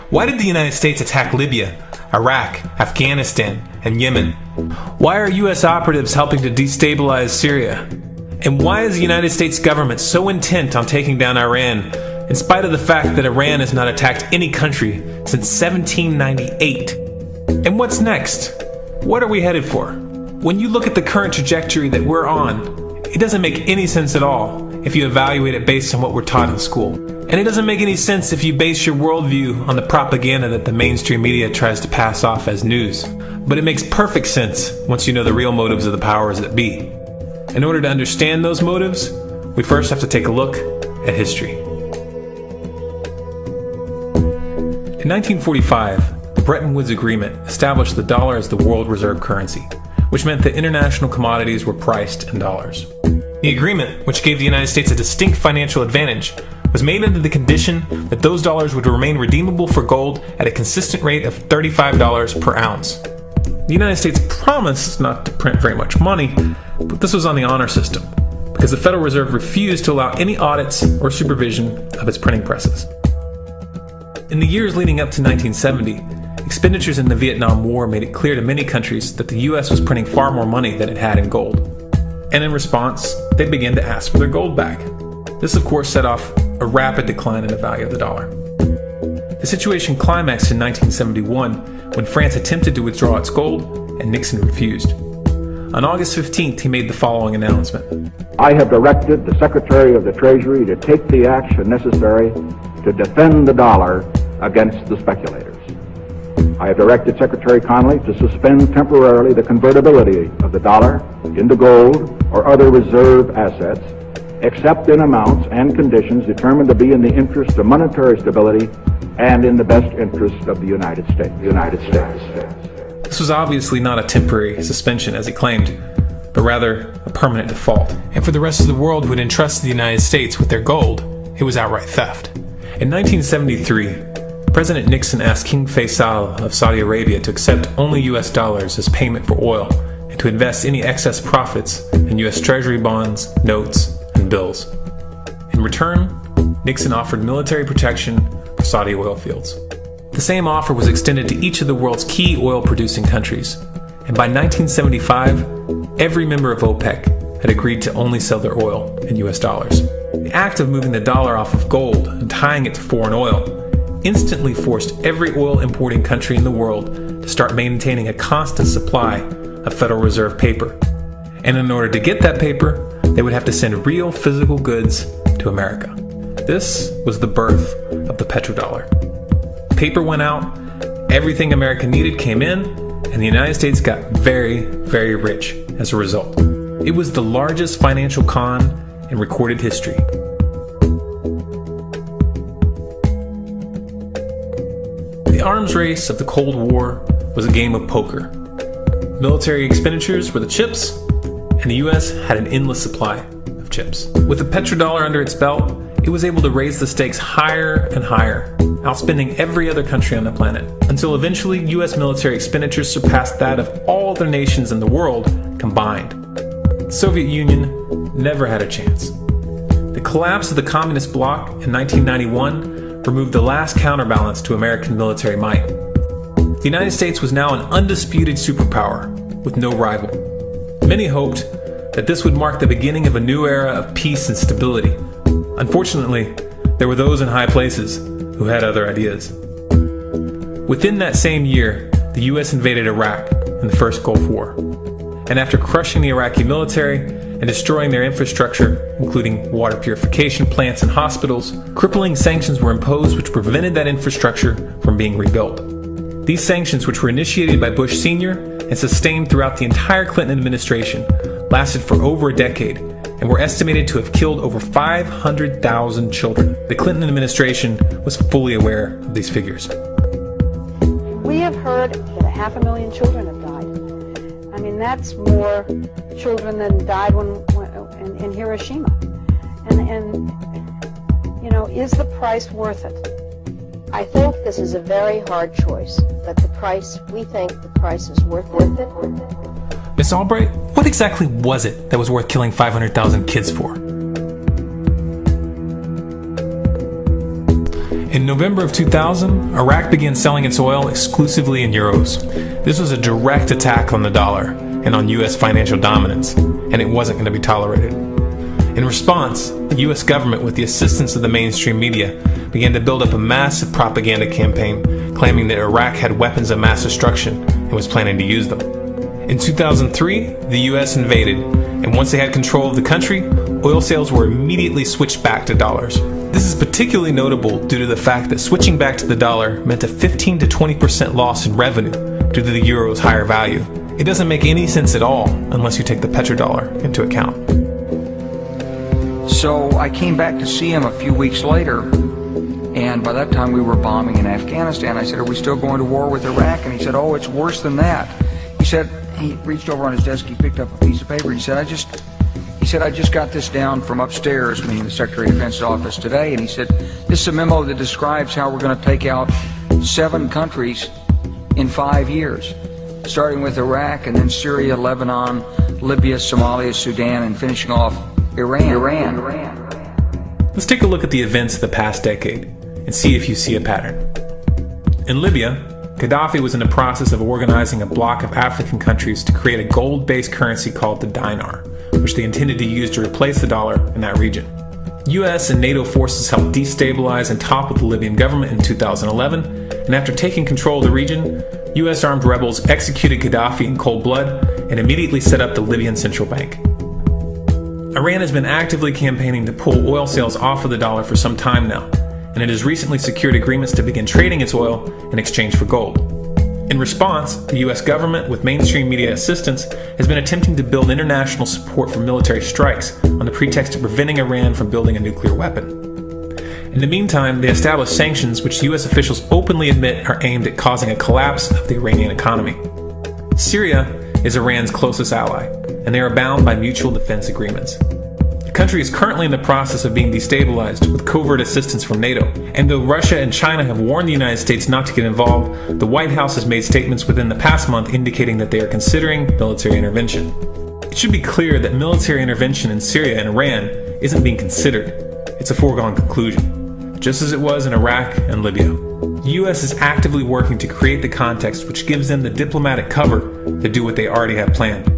Why did the United States attack Libya, Iraq, Afghanistan, and Yemen? Why are U.S. operatives helping to destabilize Syria? And why is the United States government so intent on taking down Iran, in spite of the fact that Iran has not attacked any country since 1798? And what's next? What are we headed for? When you look at the current trajectory that we're on, it doesn't make any sense at all if you evaluate it based on what we're taught in school. And it doesn't make any sense if you base your worldview on the propaganda that the mainstream media tries to pass off as news. But it makes perfect sense once you know the real motives of the powers that be. In order to understand those motives, we first have to take a look at history. In 1945, the Bretton Woods Agreement established the dollar as the world reserve currency, which meant that international commodities were priced in dollars. The agreement, which gave the United States a distinct financial advantage, was made under the condition that those dollars would remain redeemable for gold at a consistent rate of $35 per ounce. The United States promised not to print very much money, but this was on the honor system, because the Federal Reserve refused to allow any audits or supervision of its printing presses. In the years leading up to 1970, expenditures in the Vietnam War made it clear to many countries that the U.S. was printing far more money than it had in gold. And in response, they began to ask for their gold back. This, of course, set off a rapid decline in the value of the dollar. The situation climaxed in 1971 when France attempted to withdraw its gold and Nixon refused. On August 15th, he made the following announcement. I have directed the Secretary of the Treasury to take the action necessary to defend the dollar against the speculators. I have directed Secretary Connally to suspend temporarily the convertibility of the dollar into gold or other reserve assets, except in amounts and conditions determined to be in the interest of monetary stability and in the best interest of the United States. This was obviously not a temporary suspension, as he claimed, but rather a permanent default. And for the rest of the world who had entrusted the United States with their gold, it was outright theft. In 1973, President Nixon asked King Faisal of Saudi Arabia to accept only US dollars as payment for oil and to invest any excess profits in US Treasury bonds, notes, and bills. In return, Nixon offered military protection for Saudi oil fields. The same offer was extended to each of the world's key oil-producing countries, and by 1975, every member of OPEC had agreed to only sell their oil in US dollars. The act of moving the dollar off of gold and tying it to foreign oil instantly forced every oil-importing country in the world to start maintaining a constant supply of Federal Reserve paper. And in order to get that paper, they would have to send real physical goods to America. This was the birth of the petrodollar. Paper went out, everything America needed came in, and the United States got very, very rich as a result. It was the largest financial con in recorded history. The arms race of the Cold War was a game of poker. Military expenditures were the chips, and the US had an endless supply of chips. With the petrodollar under its belt, it was able to raise the stakes higher and higher, outspending every other country on the planet, until eventually US military expenditures surpassed that of all other nations in the world combined. The Soviet Union never had a chance. The collapse of the communist bloc in 1991 removed the last counterbalance to American military might. The United States was now an undisputed superpower with no rival. Many hoped that this would mark the beginning of a new era of peace and stability. Unfortunately, there were those in high places who had other ideas. Within that same year, the US invaded Iraq in the first Gulf War. And after crushing the Iraqi military and destroying their infrastructure, including water purification plants and hospitals, crippling sanctions were imposed which prevented that infrastructure from being rebuilt. These sanctions, which were initiated by Bush Sr. and sustained throughout the entire Clinton administration, lasted for over a decade and were estimated to have killed over 500,000 children. The Clinton administration was fully aware of these figures. We have heard that 500,000 children have died. I mean, that's more children than died in Hiroshima. And you know, is the price worth it? I think this is a very hard choice, but we think the price is worth it. Miss Albright, what exactly was it that was worth killing 500,000 kids for? In November of 2000, Iraq began selling its oil exclusively in euros. This was a direct attack on the dollar and on U.S. financial dominance, and it wasn't going to be tolerated. In response, the U.S. government, with the assistance of the mainstream media, began to build up a massive propaganda campaign claiming that Iraq had weapons of mass destruction and was planning to use them. In 2003, the U.S. invaded, and once they had control of the country, oil sales were immediately switched back to dollars. This is particularly notable due to the fact that switching back to the dollar meant a 15 to 20% loss in revenue due to the euro's higher value. It doesn't make any sense at all unless you take the petrodollar into account. So I came back to see him a few weeks later, and by that time we were bombing in Afghanistan. I said, "Are we still going to war with Iraq?" And he said, "Oh, it's worse than that." He said, he reached over on his desk, he picked up a piece of paper, he said, I just got this down from upstairs, meaning the Secretary of Defense's office today, and he said, "This is a memo that describes how we're going to take out 7 countries in 5 years, starting with Iraq and then Syria, Lebanon, Libya, Somalia, Sudan, and finishing off Iran. Let's take a look at the events of the past decade and see if you see a pattern. In Libya, Gaddafi was in the process of organizing a bloc of African countries to create a gold-based currency called the dinar, which they intended to use to replace the dollar in that region. US and NATO forces helped destabilize and topple the Libyan government in 2011, and after taking control of the region, US armed rebels executed Gaddafi in cold blood and immediately set up the Libyan central bank. Iran has been actively campaigning to pull oil sales off of the dollar for some time now, and it has recently secured agreements to begin trading its oil in exchange for gold. In response, the US government, with mainstream media assistance, has been attempting to build international support for military strikes on the pretext of preventing Iran from building a nuclear weapon. In the meantime, they established sanctions which US officials openly admit are aimed at causing a collapse of the Iranian economy. Syria is Iran's closest ally, and they are bound by mutual defense agreements. The country is currently in the process of being destabilized with covert assistance from NATO, and though Russia and China have warned the United States not to get involved, the White House has made statements within the past month indicating that they are considering military intervention. It should be clear that military intervention in Syria and Iran isn't being considered. It's a foregone conclusion, just as it was in Iraq and Libya. The U.S. is actively working to create the context which gives them the diplomatic cover to do what they already have planned.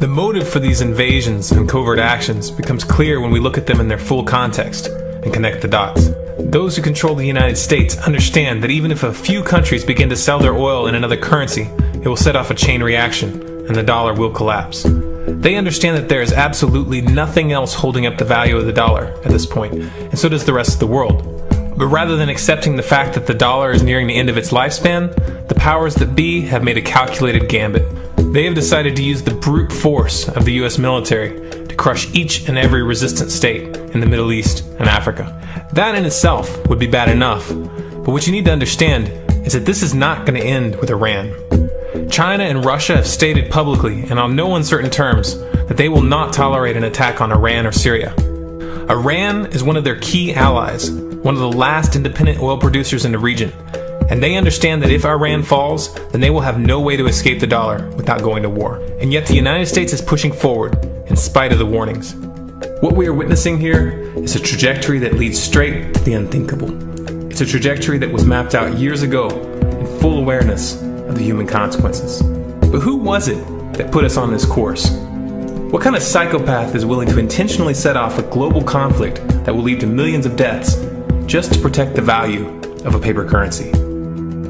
The motive for these invasions and covert actions becomes clear when we look at them in their full context and connect the dots. Those who control the United States understand that even if a few countries begin to sell their oil in another currency, it will set off a chain reaction and the dollar will collapse. They understand that there is absolutely nothing else holding up the value of the dollar at this point, and so does the rest of the world. But rather than accepting the fact that the dollar is nearing the end of its lifespan, the powers that be have made a calculated gambit. They have decided to use the brute force of the US military to crush each and every resistant state in the Middle East and Africa. That in itself would be bad enough, but what you need to understand is that this is not going to end with Iran. China and Russia have stated publicly and on no uncertain terms that they will not tolerate an attack on Iran or Syria. Iran is one of their key allies, one of the last independent oil producers in the region, and they understand that if Iran falls, then they will have no way to escape the dollar without going to war. And yet the United States is pushing forward in spite of the warnings. What we are witnessing here is a trajectory that leads straight to the unthinkable. It's a trajectory that was mapped out years ago in full awareness of the human consequences. But who was it that put us on this course? What kind of psychopath is willing to intentionally set off a global conflict that will lead to millions of deaths just to protect the value of a paper currency?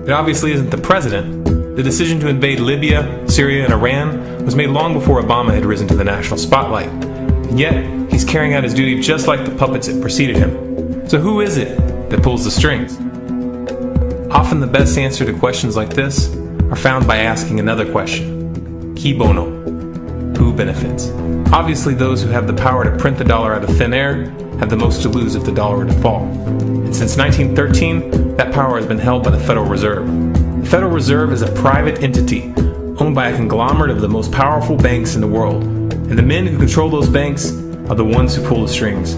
It obviously isn't the president. The decision to invade Libya, Syria, and Iran was made long before Obama had risen to the national spotlight. And yet, he's carrying out his duty just like the puppets that preceded him. So who is it that pulls the strings? Often the best answer to questions like this are found by asking another question. Qui bono? Who benefits? Obviously, those who have the power to print the dollar out of thin air have the most to lose if the dollar were to fall. And since 1913, that power has been held by the Federal Reserve. The Federal Reserve is a private entity owned by a conglomerate of the most powerful banks in the world. And the men who control those banks are the ones who pull the strings.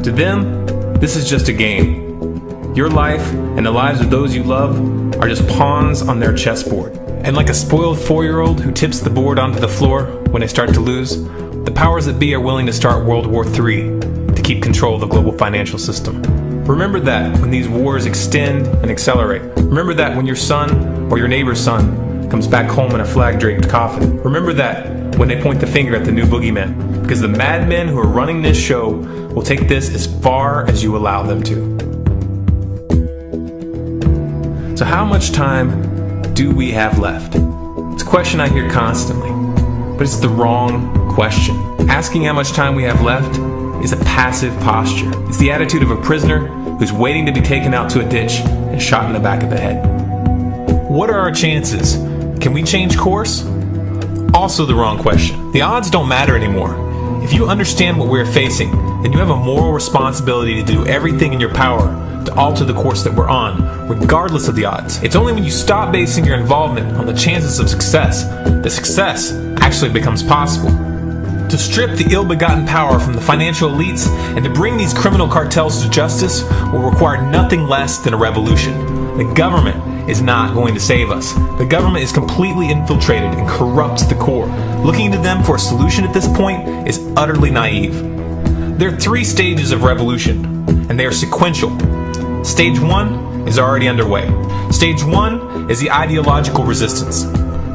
To them, this is just a game. Your life and the lives of those you love are just pawns on their chessboard. And like a spoiled 4-year-old who tips the board onto the floor when they start to lose, the powers that be are willing to start World War III to keep control of the global financial system. Remember that when these wars extend and accelerate. Remember that when your son or your neighbor's son comes back home in a flag-draped coffin. Remember that when they point the finger at the new boogeyman, because the madmen who are running this show will take this as far as you allow them to. So how much time do we have left? It's a question I hear constantly, but it's the wrong question. Asking how much time we have left is a passive posture. It's the attitude of a prisoner who's waiting to be taken out to a ditch and shot in the back of the head. What are our chances? Can we change course? Also the wrong question. The odds don't matter anymore. If you understand what we're facing, then you have a moral responsibility to do everything in your power to alter the course that we're on, regardless of the odds. It's only when you stop basing your involvement on the chances of success that success actually becomes possible. To strip the ill-begotten power from the financial elites and to bring these criminal cartels to justice will require nothing less than a revolution. The government is not going to save us. The government is completely infiltrated and corrupt to the core. Looking to them for a solution at this point is utterly naive. There are 3 stages of revolution, and they are sequential. Stage 1 is already underway. Stage 1 is the ideological resistance.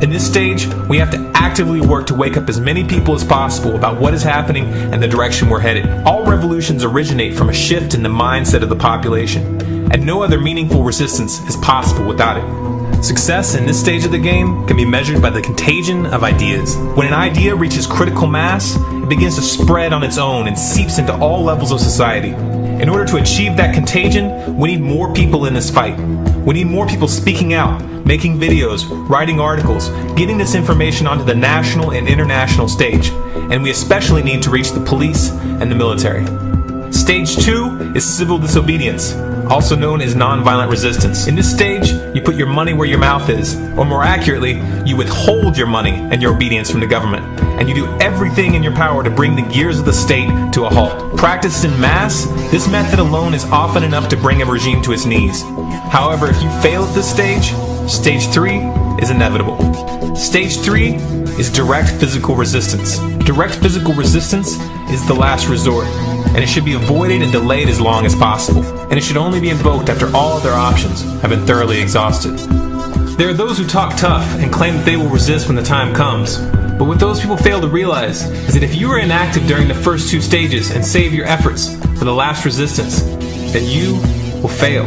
In this stage, we have to actively work to wake up as many people as possible about what is happening and the direction we're headed. All revolutions originate from a shift in the mindset of the population, and no other meaningful resistance is possible without it. Success in this stage of the game can be measured by the contagion of ideas. When an idea reaches critical mass, it begins to spread on its own and seeps into all levels of society. In order to achieve that contagion, we need more people in this fight. We need more people speaking out, making videos, writing articles, getting this information onto the national and international stage. And we especially need to reach the police and the military. Stage 2 is civil disobedience, also known as nonviolent resistance. In this stage, you put your money where your mouth is, or more accurately, you withhold your money and your obedience from the government, and you do everything in your power to bring the gears of the state to a halt. Practiced in mass, this method alone is often enough to bring a regime to its knees. However, if you fail at this stage, stage 3 is inevitable. Stage 3 is direct physical resistance. Direct physical resistance is the last resort, and it should be avoided and delayed as long as possible, and it should only be invoked after all other options have been thoroughly exhausted. There are those who talk tough and claim that they will resist when the time comes, but what those people fail to realize is that if you are inactive during the first 2 stages and save your efforts for the last resistance, then you will fail.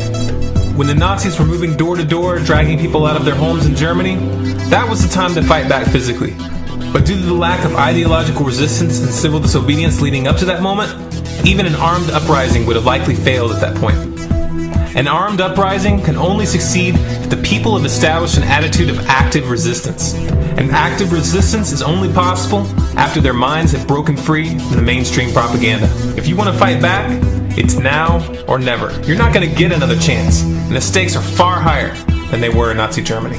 When the Nazis were moving door to door, dragging people out of their homes in Germany, that was the time to fight back physically. But due to the lack of ideological resistance and civil disobedience leading up to that moment, even an armed uprising would have likely failed at that point. An armed uprising can only succeed if the people have established an attitude of active resistance. And active resistance is only possible after their minds have broken free from the mainstream propaganda. If you want to fight back, it's now or never. You're not going to get another chance, and the stakes are far higher than they were in Nazi Germany.